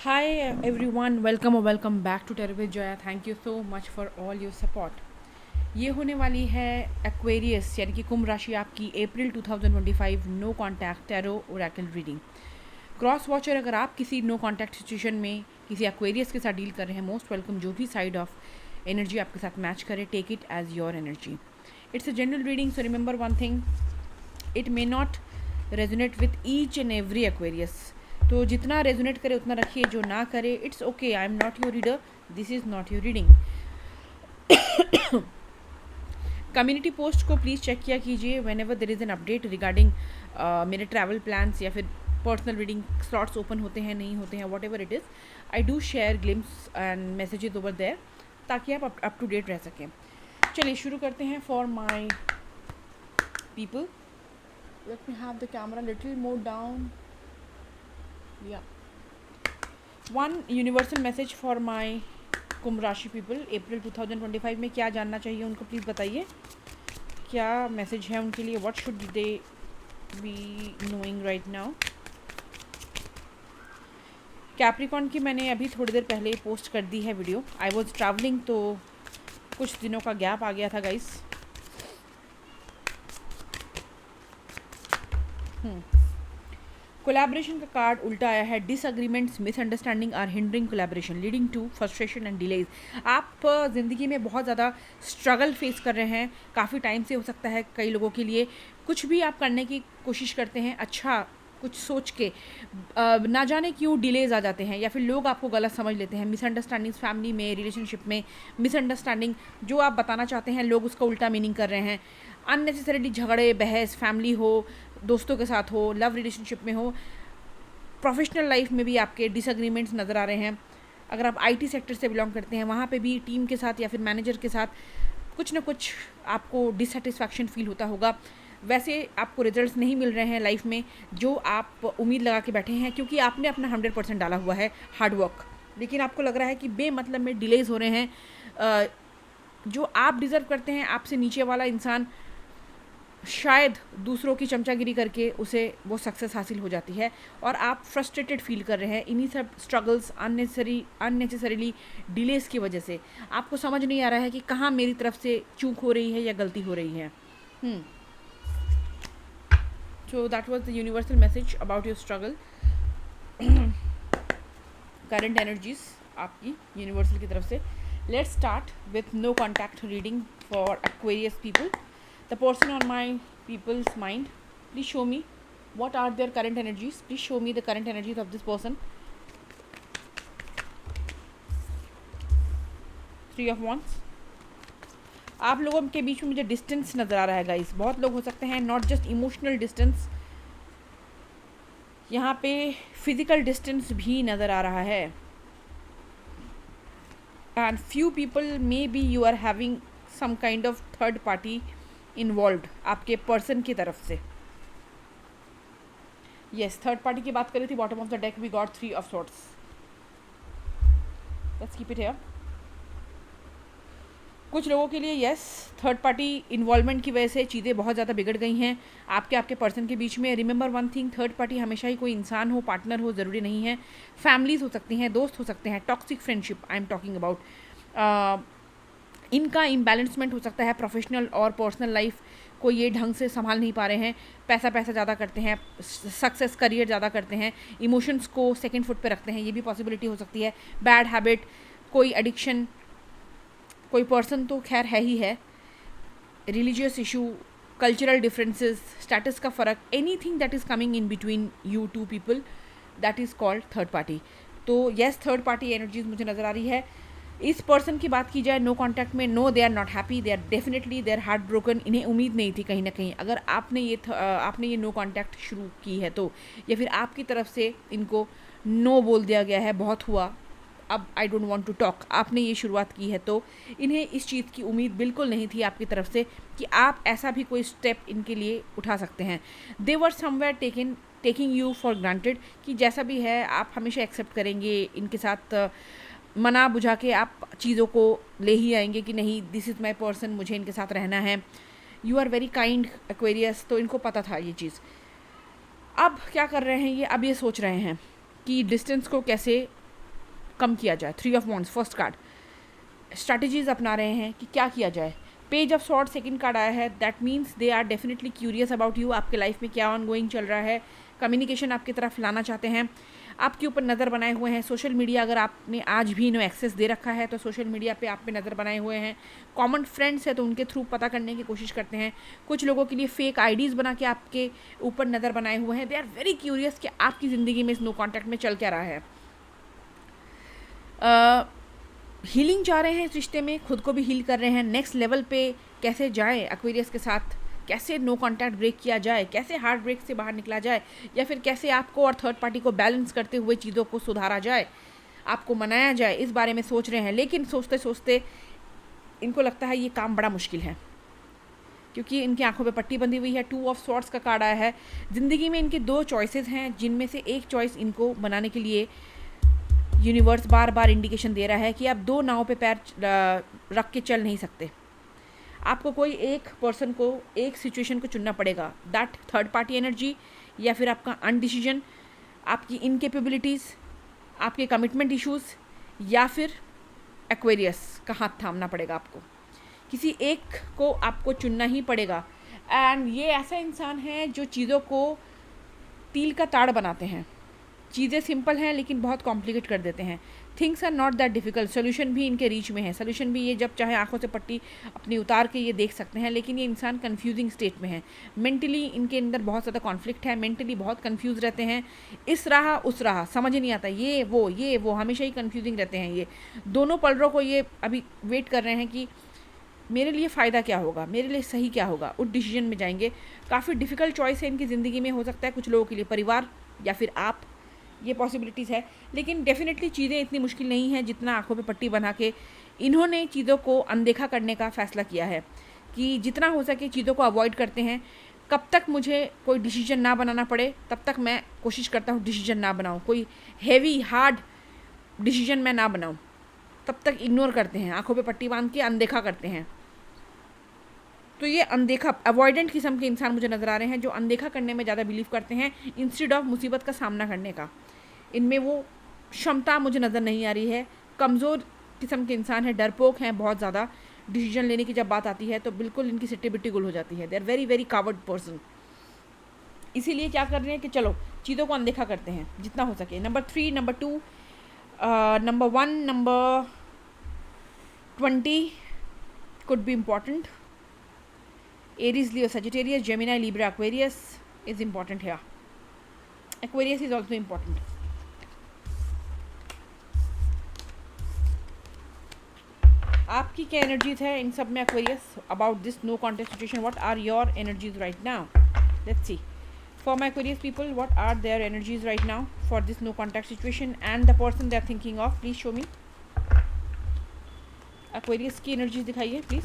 Hi everyone, welcome or welcome back to Tarot with Joya. Thank you so much for all your support. ये होने वाली है Aquarius यानी कि कुंभ राशि आपकी April 2025 no contact tarot oracle reading. Cross watcher अगर आप किसी नो कॉन्टैक्ट सिचुएशन में किसी एक्वेरियस के साथ डील कर रहे हैं, मोस्ट वेलकम। जो भी साइड ऑफ एनर्जी आपके साथ मैच करे, take it as your energy. It's a general reading, so remember one thing, it may not resonate with each and every Aquarius. तो जितना रेजोनेट करे उतना रखिए, जो ना करे it's okay. I am not your reader, this is not your reading. Community post को please check किया कीजिए whenever there is an update regarding मेरे ट्रैवल प्लान्स या फिर पर्सनल रीडिंग स्लॉट्स ओपन होते हैं नहीं होते हैं, whatever it is. I do share glimpse and messages over there ताकि आप अप टू डेट रह सकें। चलिए शुरू करते हैं। For my people, let me have the camera little more down. या one universal message for my Kumbh राशि पीपल अप्रैल 2025 में क्या जानना चाहिए उनको प्लीज़ बताइए। क्या मैसेज है उनके लिए? What should they be knowing right now? Capricorn की मैंने अभी थोड़ी देर पहले पोस्ट कर दी है वीडियो। आई वॉज ट्रैवलिंग, तो कुछ दिनों का गैप आ गया था गाइस। कोलैबोरेशन का कार्ड उल्टा आया है। Disagreements, misunderstanding are hindering collaboration leading to frustration and delays. आप ज़िंदगी में बहुत ज़्यादा स्ट्रगल फेस कर रहे हैं, काफ़ी टाइम से हो सकता है कई लोगों के लिए। कुछ भी आप करने की कोशिश करते हैं अच्छा कुछ सोच के, ना जाने क्यों डिलेज आ जाते हैं या फिर लोग आपको गलत समझ लेते हैं। मिसअंडरस्टैंडिंग फैमिली में, रिलेशनशिप में मिसअंडरस्टैंडिंग, जो आप बताना चाहते हैं लोग उसका उल्टा मीनिंग कर रहे हैं। अननेसेसरीली झगड़े बहस, फैमिली हो, दोस्तों के साथ हो, लव रिलेशनशिप में हो, प्रोफेशनल लाइफ में भी आपके डिसएग्रीमेंट्स नज़र आ रहे हैं। अगर आप आईटी सेक्टर से बिलोंग करते हैं, वहाँ पे भी टीम के साथ या फिर मैनेजर के साथ कुछ ना कुछ आपको डिससेटिस्फैक्शन फील होता होगा। वैसे आपको रिजल्ट्स नहीं मिल रहे हैं लाइफ में जो आप उम्मीद लगा के बैठे हैं, क्योंकि आपने अपना 100% डाला हुआ है हार्ड वर्क, लेकिन आपको लग रहा है कि बेमतलब में डिलेज हो रहे हैं। जो आप डिज़र्व करते हैं, आपसे नीचे वाला इंसान शायद दूसरों की चमचागिरी करके उसे वो सक्सेस हासिल हो जाती है और आप फ्रस्ट्रेटेड फील कर रहे हैं इन्हीं सब स्ट्रगल्स, अननेसेसरीली डिलेस की वजह से। आपको समझ नहीं आ रहा है कि कहाँ मेरी तरफ से चूक हो रही है या गलती हो रही है। So that was the universal message about your struggle. Current energies आपकी यूनिवर्सल की तरफ से। Let's start with no contact reading for Aquarius people. The person on my people's mind, please show me what are their current energies. Please show me the current energies of this person. Three of Wands. आप लोगों के बीच में मुझे distance नज़र आ रहा है guys. बहुत लोग हो सकते हैं, नॉट जस्ट इमोशनल डिस्टेंस, यहाँ पे फिजिकल डिस्टेंस भी नज़र आ रहा है। And few people maybe you are having some kind of third party involve आपके पर्सन की तरफ से। यस, थर्ड पार्टी की बात करी थी। Bottom of the deck we got 3 of swords. Let's keep it here. कुछ लोगों के लिए यस, थर्ड पार्टी इन्वॉल्वमेंट की वजह से चीज़ें बहुत ज़्यादा बिगड़ गई हैं आपके पर्सन के बीच में। Remember one thing, third party हमेशा ही कोई इंसान हो, पार्टनर हो, ज़रूरी नहीं है। फैमिलीज हो सकती हैं, दोस्त हो सकते हैं। Toxic friendship I am talking about. इनका इम्बैलेंसमेंट हो सकता है। प्रोफेशनल और पर्सनल लाइफ को ये ढंग से संभाल नहीं पा रहे हैं। पैसा ज़्यादा करते हैं, सक्सेस करियर ज़्यादा करते हैं, इमोशंस को सेकंड फुट पे रखते हैं, ये भी पॉसिबिलिटी हो सकती है। बैड हैबिट, कोई एडिक्शन, कोई पर्सन तो खैर है ही है। Religious issue, cultural differences, status का फ़र्क, anything that is coming in between you two people, that is called third party. तो येस, थर्ड पार्टी एनर्जीज मुझे नज़र आ रही है। इस पर्सन की बात की जाए नो कॉन्टैक्ट में, no they are not happy, they are definitely they are heartbroken. इन्हें उम्मीद नहीं थी कहीं ना कहीं, अगर आपने ये नो कॉन्टैक्ट शुरू की है तो, या फिर आपकी तरफ से इनको नो बोल दिया गया है, बहुत हुआ अब I don't want to talk, आपने ये शुरुआत की है, तो इन्हें इस चीज़ की उम्मीद बिल्कुल नहीं थी आपकी तरफ से कि आप ऐसा भी कोई स्टेप इनके लिए उठा सकते हैं। They were somewhere taking you for granted, कि जैसा भी है आप हमेशा एक्सेप्ट करेंगे, इनके साथ मना बुझा के आप चीज़ों को ले ही आएंगे कि नहीं, दिस इज़ माई पर्सन, मुझे इनके साथ रहना है। You are very kind Aquarius, तो इनको पता था ये चीज़। अब क्या कर रहे हैं ये, अब ये सोच रहे हैं कि डिस्टेंस को कैसे कम किया जाए। 3 of wands first card, strategies अपना रहे हैं कि क्या किया जाए। Page of sword second card आया है, that means they are definitely curious about you, आपके लाइफ में क्या ऑन गोइंग चल रहा है, कम्युनिकेशन आपकी तरफ लाना चाहते हैं, आपके ऊपर नज़र बनाए हुए हैं। सोशल मीडिया अगर आपने आज भी इन्हें एक्सेस दे रखा है तो सोशल मीडिया पे आप पे नज़र बनाए हुए हैं। कॉमन फ्रेंड्स है तो उनके थ्रू पता करने की कोशिश करते हैं। कुछ लोगों के लिए फेक आईडीज़ बना के आपके ऊपर नज़र बनाए हुए हैं। दे आर वेरी क्यूरियस कि आपकी ज़िंदगी में इस नो कॉन्टैक्ट में चल क्या रहा है। हीलिंग जा रहे हैं इस रिश्ते में, खुद को भी हील कर रहे हैं। नेक्स्ट लेवल पे कैसे जाएं एक्वेरियस के साथ, कैसे नो कॉन्टैक्ट ब्रेक किया जाए, कैसे हार्ट ब्रेक से बाहर निकला जाए, या फिर कैसे आपको और थर्ड पार्टी को बैलेंस करते हुए चीज़ों को सुधारा जाए, आपको मनाया जाए, इस बारे में सोच रहे हैं। लेकिन सोचते सोचते इनको लगता है ये काम बड़ा मुश्किल है, क्योंकि इनकी आंखों पे पट्टी बंधी हुई है। 2 ऑफ सॉर्ड्स का कार्ड आया है। ज़िंदगी में इनके 2 चॉइसेस हैं, जिनमें से एक चॉइस इनको बनाने के लिए यूनिवर्स बार बार इंडिकेशन दे रहा है कि आप 2 नाव पे पैर रख के चल नहीं सकते। आपको कोई एक पर्सन को, एक सिचुएशन को चुनना पड़ेगा, दैट थर्ड पार्टी एनर्जी, या फिर आपका अनडिसीजन, आपकी इनकेपेबिलिटीज़, आपके कमिटमेंट इश्यूज़, या फिर एक्वेरियस का हाथ थामना पड़ेगा आपको। किसी एक को आपको चुनना ही पड़ेगा। एंड ये ऐसा इंसान है जो चीज़ों को तिल का ताड़ बनाते हैं। चीज़ें सिंपल हैं लेकिन बहुत कॉम्प्लिकेट कर देते हैं। Things are not that difficult. Solution भी इनके रीच में है। सोल्यूशन भी ये जब चाहे आंखों से पट्टी अपनी उतार के ये देख सकते हैं, लेकिन ये इंसान कंफ्यूजिंग स्टेट में है। मेंटली इनके अंदर बहुत ज़्यादा कॉन्फ्लिक्ट है, मेंटली बहुत कंफ्यूज रहते हैं। इस राह उस राह समझ नहीं आता, ये वो हमेशा ही कंफ्यूजिंग रहते हैं। ये दोनों पलरों को ये अभी वेट कर रहे हैं कि मेरे लिए फ़ायदा क्या होगा, मेरे लिए सही क्या होगा, उस डिसीजन में जाएंगे। काफ़ी डिफ़िकल्ट चॉइस है इनकी ज़िंदगी में। हो सकता है कुछ लोगों के लिए परिवार या फिर आप, ये पॉसिबिलिटीज़ है। लेकिन डेफिनेटली चीज़ें इतनी मुश्किल नहीं हैं जितना आंखों पे पट्टी बना के इन्होंने चीज़ों को अनदेखा करने का फ़ैसला किया है कि जितना हो सके चीज़ों को अवॉइड करते हैं। कब तक मुझे कोई डिसीजन ना बनाना पड़े तब तक मैं कोशिश करता हूँ डिसीजन ना बनाऊँ, कोई हैवी हार्ड डिसीजन मैं ना बनाऊँ, तब तक इग्नोर करते हैं, आंखों पे पट्टी बांध के अनदेखा करते हैं। तो ये अनदेखा अवॉइडेंट किस्म के इंसान मुझे नज़र आ रहे हैं, जो अनदेखा करने में ज़्यादा बिलीव करते हैं इंस्टेड ऑफ मुसीबत का सामना करने का। इनमें वो क्षमता मुझे नज़र नहीं आ रही है। कमज़ोर किस्म के इंसान है, डरपोक हैं बहुत ज़्यादा। डिसीजन लेने की जब बात आती है तो बिल्कुल इनकी सिट्टी बिट्टी गुल हो जाती है। They are very very coward person. इसीलिए क्या कर रहे हैं कि चलो चीज़ों को अनदेखा करते हैं जितना हो सके। Number 3, number 2, number 1, number 20 could be important. Aries, Leo, Sagittarius, Gemini, Libra, Aquarius is important here. Aquarius is also important. आपकी क्या एनर्जीज है इन सब में Aquarius about this no contact situation? What are your energies right now? Let's see for my Aquarius people, what are their energies right now for this no contact situation and the person they are thinking of. Please show me Aquarius की energies दिखाइए please.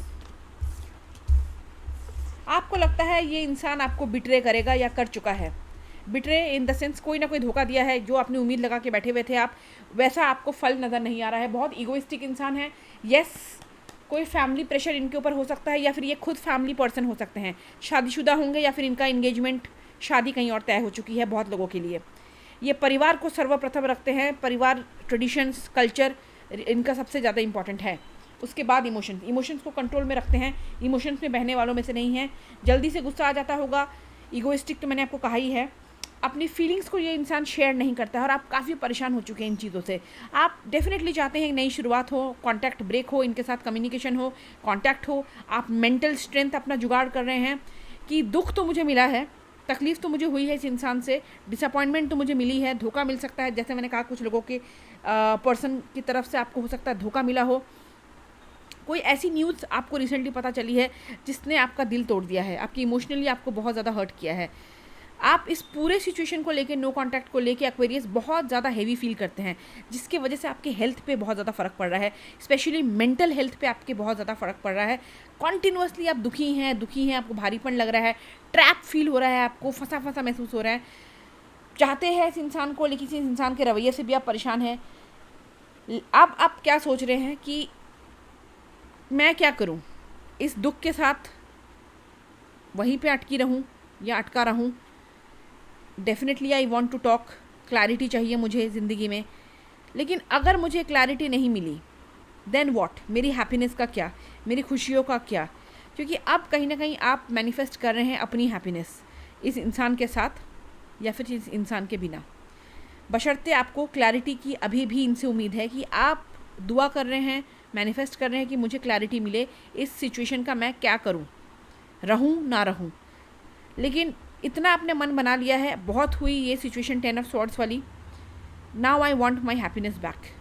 आपको लगता है ये इंसान आपको betray करेगा या कर चुका है। बिट्रे इन द सेंस कोई ना कोई धोखा दिया है, जो अपनी उम्मीद लगा के बैठे हुए थे आप, वैसा आपको फल नज़र नहीं आ रहा है। बहुत ईगोइस्टिक इंसान है। यस, कोई फैमिली प्रेशर इनके ऊपर हो सकता है, या फिर ये खुद फैमिली पर्सन हो सकते हैं, शादीशुदा होंगे, या फिर इनका इंगेजमेंट, शादी कहीं और तय हो चुकी है बहुत लोगों के लिए। ये परिवार को सर्वप्रथम रखते हैं, परिवार, ट्रेडिशंस, कल्चर इनका सबसे ज़्यादा इंपॉर्टेंट है। उसके बाद इमोशंस को कंट्रोल में रखते हैं, इमोशंस में बहने वालों में से नहीं हैं। जल्दी से गुस्सा आ जाता होगा, ईगोइस्टिक तो मैंने आपको कहा ही है। अपनी फीलिंग्स को ये इंसान शेयर नहीं करता है, और आप काफ़ी परेशान हो चुके हैं इन चीज़ों से। आप डेफिनेटली चाहते हैं नई शुरुआत हो, कांटेक्ट ब्रेक हो, इनके साथ कम्युनिकेशन हो, कांटेक्ट हो। आप मेंटल स्ट्रेंथ अपना जुगाड़ कर रहे हैं कि दुख तो मुझे मिला है, तकलीफ़ तो मुझे हुई है इस इंसान से, डिसअपॉइंटमेंट तो मुझे मिली है, धोखा मिल सकता है। जैसे मैंने कहा कुछ लोगों के पर्सन की तरफ से आपको हो सकता है धोखा मिला हो। कोई ऐसी न्यूज़ आपको रिसेंटली पता चली है जिसने आपका दिल तोड़ दिया है, आपकी इमोशनली आपको बहुत ज़्यादा हर्ट किया है। आप इस पूरे सिचुएशन को लेके, नो कॉन्टैक्ट को लेके एक्वेरियस बहुत ज़्यादा हेवी फील करते हैं, जिसकी वजह से आपकी हेल्थ पे बहुत ज़्यादा फ़र्क पड़ रहा है। स्पेशली मेंटल हेल्थ पे आपके बहुत ज़्यादा फ़र्क पड़ रहा है। कॉन्टिन्यूसली आप दुखी हैं, आपको भारीपन लग रहा है, ट्रैप फील हो रहा है, आपको फंसा फंसा महसूस हो रहा है। चाहते हैं इस इंसान को, लेकिन इस इंसान के रवैये से भी आप परेशान हैं। अब आप क्या सोच रहे हैं कि मैं क्या करूं, इस दुख के साथ वहीं पे अटकी रहूं या अटका रहूं? Definitely I want to talk, clarity चाहिए मुझे ज़िंदगी में। लेकिन अगर मुझे क्लैरिटी नहीं मिली, देन वॉट, मेरी हैप्पीनेस का क्या, मेरी खुशियों का क्या? क्योंकि अब कहीं ना कहीं आप मैनिफेस्ट कर रहे हैं अपनी हैप्पीनेस इस इंसान के साथ या फिर इस इंसान के बिना। बशर्ते आपको क्लैरिटी की अभी भी इनसे उम्मीद है कि आप दुआ कर रहे हैं, मैनिफेस्ट कर रहे हैं कि मुझे क्लैरिटी मिले, इस सिचुएशन का मैं क्या करूं, रहूं ना रहूं। लेकिन इतना आपने मन बना लिया है, बहुत हुई ये सिचुएशन 10 ऑफ स्वॉर्ड्स वाली। Now I want my happiness back,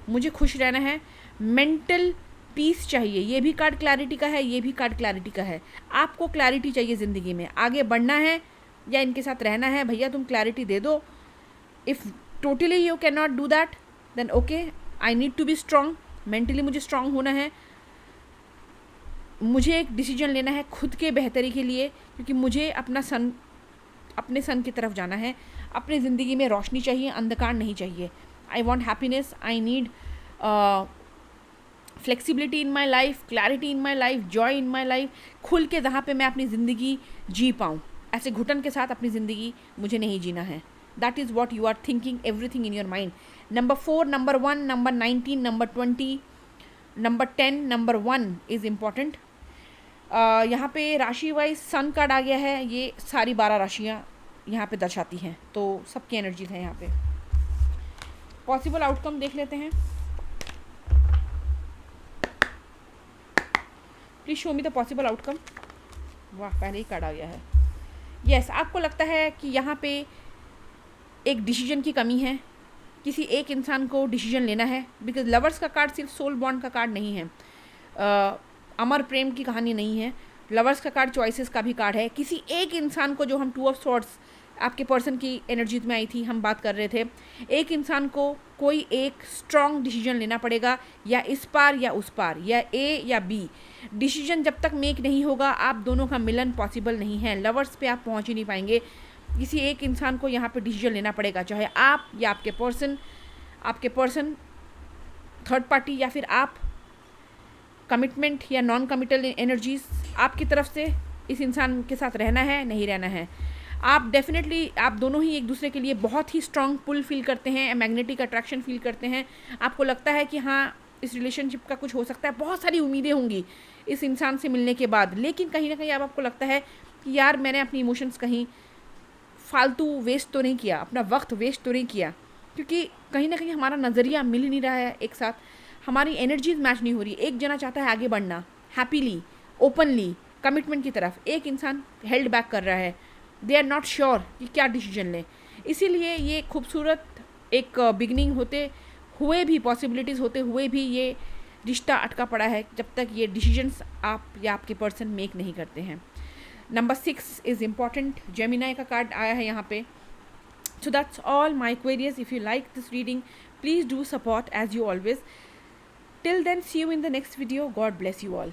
मुझे खुश रहना है, मेंटल पीस चाहिए। ये भी कार्ड क्लैरिटी का है, ये भी कार्ड क्लैरिटी का है। आपको क्लैरिटी चाहिए ज़िंदगी में, आगे बढ़ना है या इनके साथ रहना है, भैया तुम क्लैरिटी दे दो। If totally you can not do that, then okay, I need to be strong, mentally मुझे स्ट्रांग होना है, मुझे एक डिसीजन लेना है खुद के बेहतरी के लिए, क्योंकि मुझे अपने सन की तरफ जाना है। अपनी ज़िंदगी में रोशनी चाहिए, अंधकार नहीं चाहिए। I want happiness, I need flexibility in my life, clarity in my life, joy in my life, खुल के जहाँ पे मैं अपनी ज़िंदगी जी पाऊँ। ऐसे घुटन के साथ अपनी ज़िंदगी मुझे नहीं जीना है। That is what you are thinking, everything in your mind. Number 4, number 1, number 19, number 20, number 10, number 1 is important. यहाँ पे राशि वाइज सन कार्ड आ गया है, ये सारी 12 राशियाँ यहाँ पे दर्शाती हैं, तो सबकी एनर्जीज हैं यहाँ पे। पॉसिबल आउटकम देख लेते हैं। Please show me the possible outcome. वाह, पहले ही कार्ड आ गया है। यस, आपको लगता है कि यहाँ पे एक डिसीजन की कमी है, किसी एक इंसान को डिसीजन लेना है, बिकॉज लवर्स का कार्ड सिर्फ सोल बॉन्ड का कार्ड नहीं है, अमर प्रेम की कहानी नहीं है। लवर्स का कार्ड चॉइसेस का भी कार्ड है। किसी एक इंसान को, जो हम 2 ऑफ स्वॉर्ड्स आपके पर्सन की एनर्जीज में आई थी, हम बात कर रहे थे, एक इंसान को कोई एक स्ट्रॉन्ग डिसीजन लेना पड़ेगा, या इस पार या उस पार, या ए या बी। डिसीजन जब तक मेक नहीं होगा, आप दोनों का मिलन पॉसिबल नहीं है। लवर्स पे आप पहुंच ही नहीं पाएंगे। किसी एक इंसान को यहाँ पे डिसीजन लेना पड़ेगा, चाहे आप या आपके पर्सन थर्ड पार्टी, या फिर आप। कमिटमेंट या नॉन कमिटल एनर्जीज आपकी तरफ से, इस इंसान के साथ रहना है नहीं रहना है। आप डेफिनेटली, आप दोनों ही एक दूसरे के लिए बहुत ही स्ट्रॉन्ग पुल फील करते हैं, मैग्नेटिक अट्रैक्शन फील करते हैं। आपको लगता है कि हाँ, इस रिलेशनशिप का कुछ हो सकता है। बहुत सारी उम्मीदें होंगी इस इंसान से मिलने के बाद, लेकिन कहीं ना कहीं अब आपको लगता है कि यार, मैंने अपनी इमोशंस कहीं फालतू वेस्ट तो नहीं किया, अपना वक्त वेस्ट तो नहीं किया, क्योंकि कहीं ना कहीं हमारा नज़रिया मिल ही नहीं रहा है एक साथ, हमारी एनर्जीज मैच नहीं हो रही। एक जना चाहता है आगे बढ़ना, हैप्पीली, ओपनली, कमिटमेंट की तरफ, एक इंसान हेल्ड बैक कर रहा है, दे आर नॉट श्योर कि क्या डिसीजन लें। इसीलिए ये खूबसूरत एक बिगनिंग होते हुए भी, पॉसिबिलिटीज़ होते हुए भी, ये रिश्ता अटका पड़ा है जब तक ये डिसीजंस आप या आपके पर्सन मेक नहीं करते हैं। नंबर 6 इज़ इम्पॉर्टेंट, जेमिनाई का कार्ड आया है यहाँ पे। So that's all my queries. If you like this reading, please do support as you always. Till then, see you in the next video. God bless you all.